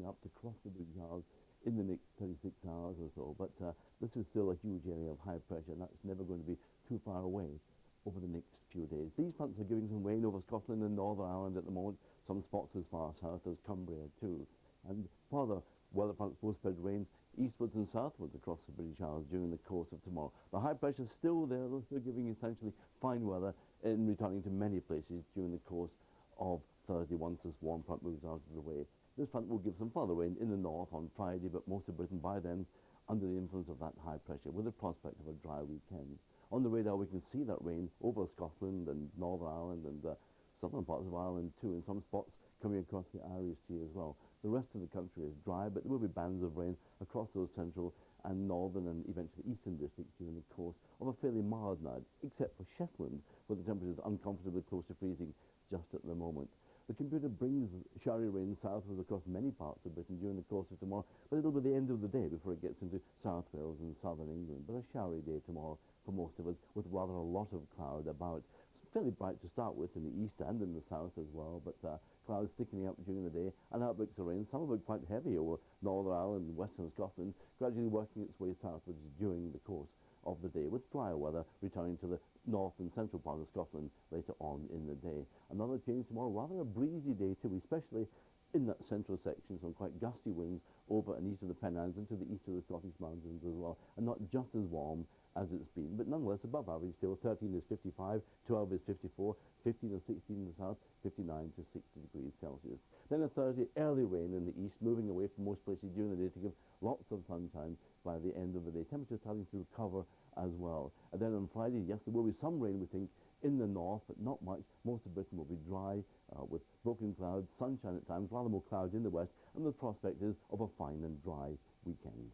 up to cross the British Isles in the next 36 hours or so. But this is still a huge area of high pressure, and that's never going to be too far away over the next few days. These fronts are giving some rain over Scotland and Northern Ireland at the moment, some spots as far south as Cumbria too. And further weather fronts will spread rain eastwards and southwards across the British Isles during the course of tomorrow. The high pressure is still there, though, still giving essentially fine weather in returning to many places during the course of Thursday once this warm front moves out of the way. This front will give some further rain in the north on Friday, but most of Britain by then under the influence of that high pressure with the prospect of a dry weekend. On the radar we can see that rain over Scotland and Northern Ireland and southern parts of Ireland too, in some spots coming across the Irish Sea as well. The rest of the country is dry, but there will be bands of rain across those central and northern and eventually eastern districts during the course of a fairly mild night, except for Shetland, where the temperature is uncomfortably close to freezing just at the moment. The computer brings showery rain southwards across many parts of Britain during the course of tomorrow, but it'll be the end of the day before it gets into South Wales and southern England. But a showery day tomorrow for most of us, with rather a lot of cloud about. It's fairly bright to start with in the east and in the south as well, but clouds thickening up during the day and outbreaks of rain, some of it quite heavy over Northern Ireland and western Scotland, gradually working its way southwards during the course of the day, with drier weather returning to the north and central part of Scotland later on in the day. Another change tomorrow, rather a breezy day too, especially in that central section, some quite gusty winds over and east of the Pennines and to the east of the Scottish mountains as well, and not just as warm as it's been, but nonetheless above average still. 13 is 55, 12 is 54, 15 and 16 in the south, 59 to 60 degrees Celsius. Then a Thursday, early rain in the east, moving away from most places during the day to give lots of sunshine by the end of the day. Temperatures starting to recover as well. And then on Friday, yes, there will be some rain, we think, in the north, but not much. Most of Britain will be dry with broken clouds, sunshine at times, rather more clouds in the west, and the prospect is of a fine and dry weekend.